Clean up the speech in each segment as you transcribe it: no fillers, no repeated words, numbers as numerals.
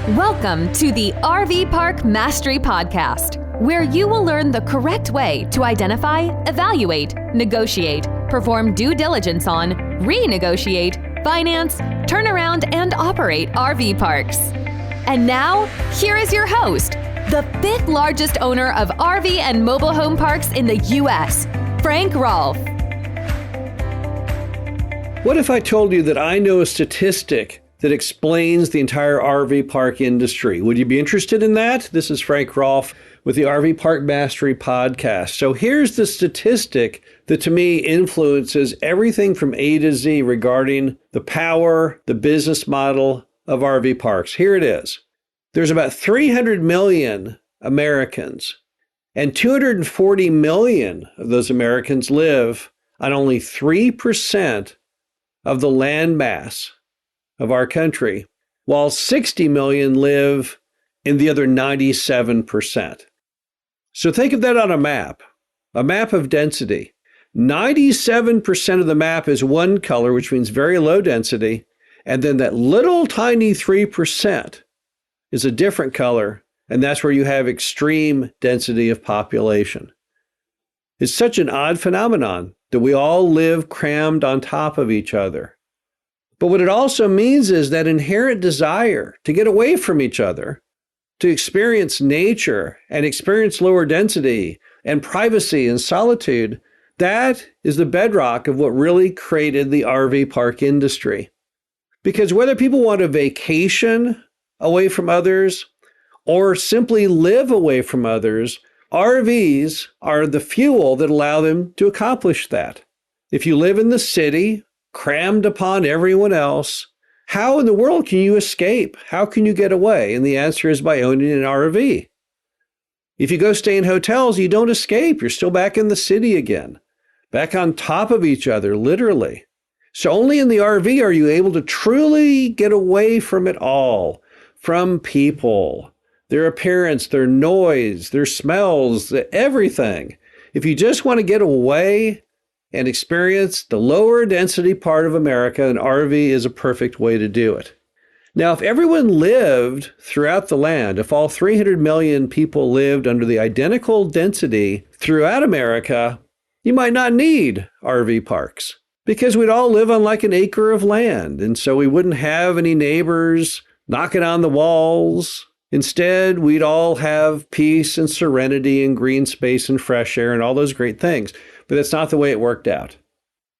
Welcome to the RV Park Mastery Podcast, where you will learn the correct way to identify, evaluate, negotiate, perform due diligence on, renegotiate, finance, turn around, and operate RV parks. And now, here is your host, the fifth largest owner of RV and mobile home parks in the U.S., Frank Rolfe. What if I told you that I know a statistic that explains the entire RV park industry? Would you be interested in that? This is Frank Rolfe with the RV Park Mastery Podcast. So here's the statistic that to me influences everything from A to Z regarding the power, the business model of RV parks. Here it is. There's about 300 million Americans, and 240 million of those Americans live on only 3% of the land mass of our country, while 60 million live in the other 97%. So think of that on a map of density. 97% of the map is one color, which means very low density, and then that little tiny 3% is a different color, and that's where you have extreme density of population. It's such an odd phenomenon that we all live crammed on top of each other. But what it also means is that inherent desire to get away from each other, to experience nature and experience lower density and privacy and solitude, that is the bedrock of what really created the RV park industry. Because whether people want a vacation away from others or simply live away from others, RVs are the fuel that allow them to accomplish that. If you live in the city, crammed upon everyone else, how in the world can you escape? How can you get away? And the answer is by owning an RV. If you go stay in hotels, you don't escape. You're still back in the city again, back on top of each other, literally. So only in the RV are you able to truly get away from it all, from people, their appearance, their noise, their smells, everything. If you just want to get away and experience the lower density part of America, an RV is a perfect way to do it. Now, if everyone lived throughout the land, if all 300 million people lived under the identical density throughout America, you might not need RV parks because we'd all live on like an acre of land. And so we wouldn't have any neighbors knocking on the walls. Instead, we'd all have peace and serenity and green space and fresh air and all those great things. But that's not the way it worked out.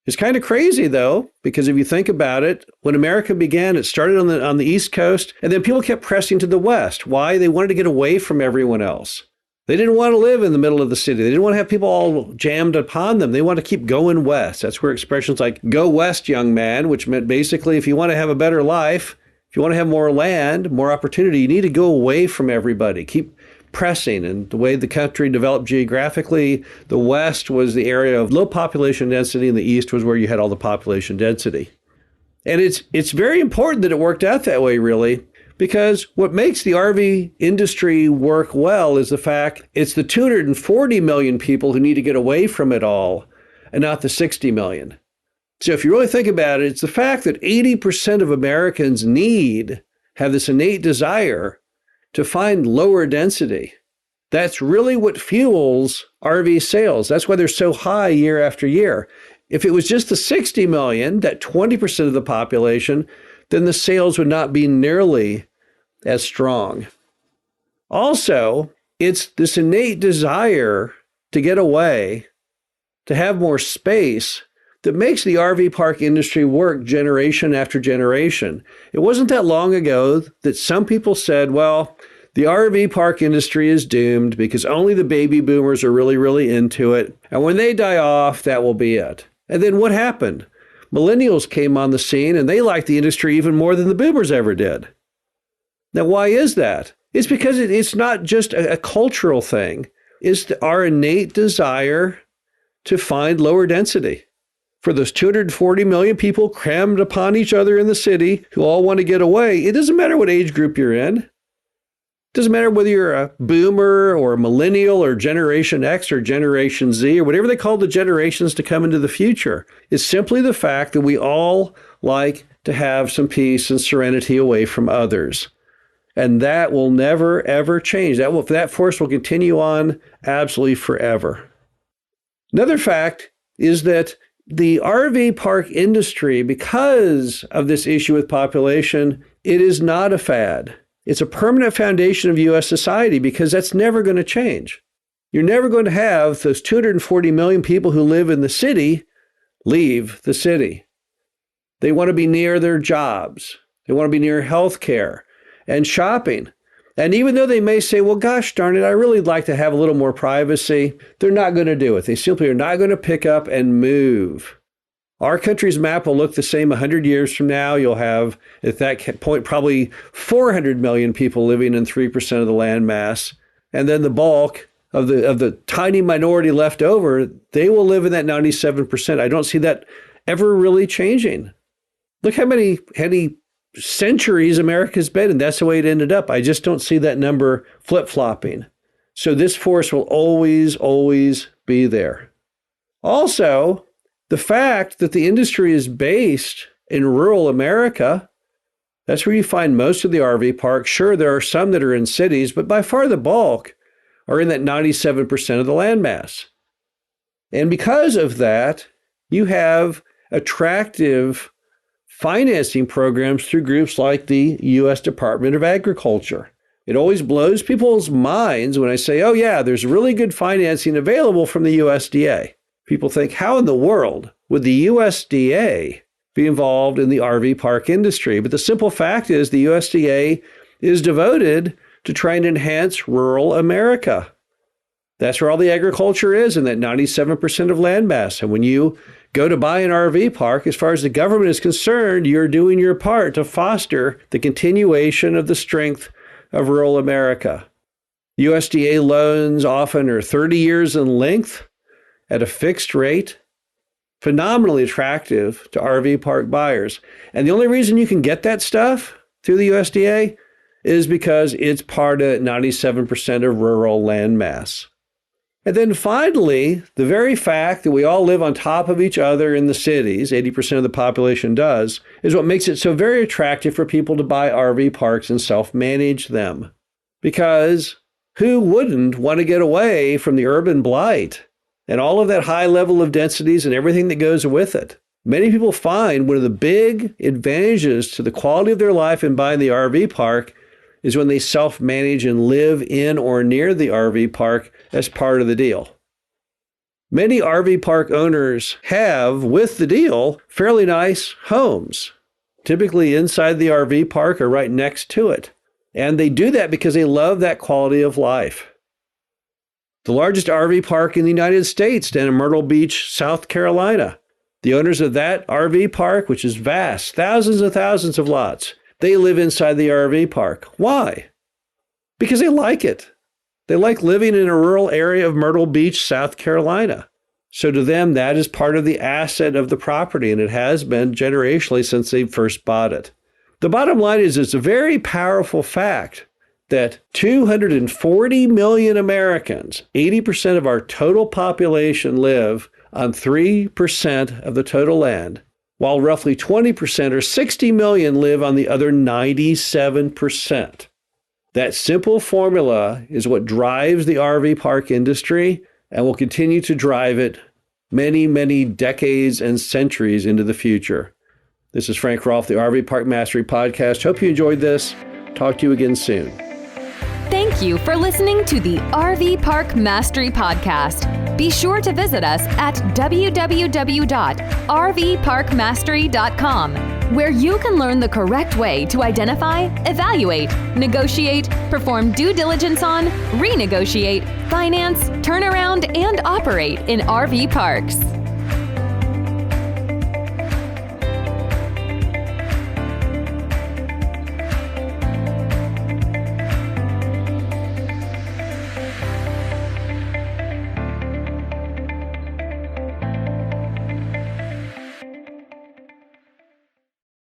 It's kind of crazy, though, because if you think about it, when America began, it started on the East Coast, and then people kept pressing to the West. Why? They wanted to get away from everyone else. They didn't want to live in the middle of the city. They didn't want to have people all jammed upon them. They wanted to keep going west. That's where expressions like, go west, young man, which meant basically if you want to have a better life, if you want to have more land, more opportunity, you need to go away from everybody. Keep pressing. And the way the country developed geographically, the West was the area of low population density, and the East was where you had all the population density. And it's very important that it worked out that way, really, because what makes the RV industry work well is the fact it's the 240 million people who need to get away from it all, and not the 60 million. So if you really think about it, it's the fact that 80% of Americans have this innate desire to find lower density. That's really what fuels RV sales. That's why they're so high year after year. If it was just the 60 million, that 20% of the population, then the sales would not be nearly as strong. Also, it's this innate desire to get away, to have more space, that makes the RV park industry work generation after generation. It wasn't that long ago that some people said, well, the RV park industry is doomed because only the baby boomers are really, really into it. And when they die off, that will be it. And then what happened? Millennials came on the scene and they liked the industry even more than the boomers ever did. Now, why is that? It's because it's not just a cultural thing. It's our innate desire to find lower density. For those 240 million people crammed upon each other in the city who all want to get away, it doesn't matter what age group you're in. It doesn't matter whether you're a boomer or a millennial or Generation X or Generation Z or whatever they call the generations to come into the future. It's simply the fact that we all like to have some peace and serenity away from others. And that will never, ever change. That force will continue on absolutely forever. Another fact is that the RV park industry, because of this issue with population, it is not a fad. It's a permanent foundation of U.S. society because that's never going to change. You're never going to have those 240 million people who live in the city leave the city. They want to be near their jobs. They want to be near healthcare and shopping. And even though they may say, well, gosh darn it, I really like to have a little more privacy, they're not going to do it. They simply are not going to pick up and move. Our country's map will look the same 100 years from now. You'll have, at that point, probably 400 million people living in 3% of the land mass. And then the bulk of the tiny minority left over, they will live in that 97%. I don't see that ever really changing. Look how many centuries America's been, and that's the way it ended up. I just don't see that number flip-flopping. So this force will always, always be there. Also, the fact that the industry is based in rural America, that's where you find most of the RV parks. Sure, there are some that are in cities, but by far the bulk are in that 97% of the landmass. And because of that, you have attractive financing programs through groups like the U.S. Department of Agriculture. It always blows people's minds when I say, oh yeah, there's really good financing available from the USDA. People think, how in the world would the USDA be involved in the RV park industry? But the simple fact is the USDA is devoted to trying to enhance rural America. That's where all the agriculture is, in that 97% of landmass. And when you go to buy an RV park, as far as the government is concerned, you're doing your part to foster the continuation of the strength of rural America. USDA loans often are 30 years in length at a fixed rate, phenomenally attractive to RV park buyers. And the only reason you can get that stuff through the USDA is because it's part of 97% of rural landmass. And then finally, the very fact that we all live on top of each other in the cities, 80% of the population does, is what makes it so very attractive for people to buy RV parks and self-manage them. Because who wouldn't want to get away from the urban blight and all of that high level of densities and everything that goes with it? Many people find one of the big advantages to the quality of their life in buying the RV park is when they self-manage and live in or near the RV park as part of the deal. Many RV park owners have, with the deal, fairly nice homes, typically inside the RV park or right next to it. And they do that because they love that quality of life. The largest RV park in the United States, down in Myrtle Beach, South Carolina. The owners of that RV park, which is vast, thousands and thousands of lots, they live inside the RV park. Why? Because they like it. They like living in a rural area of Myrtle Beach, South Carolina. So to them, that is part of the asset of the property, and it has been generationally since they first bought it. The bottom line is it's a very powerful fact that 240 million Americans, 80% of our total population, live on 3% of the total land, while roughly 20% or 60 million live on the other 97%. That simple formula is what drives the RV park industry and will continue to drive it many, many decades and centuries into the future. This is Frank Rolfe, the RV Park Mastery Podcast. Hope you enjoyed this. Talk to you again soon. Thank you for listening to the RV Park Mastery Podcast. Be sure to visit us at www.rvparkmastery.com, where you can learn the correct way to identify, evaluate, negotiate, perform due diligence on, renegotiate, finance, turn around, and operate in RV parks.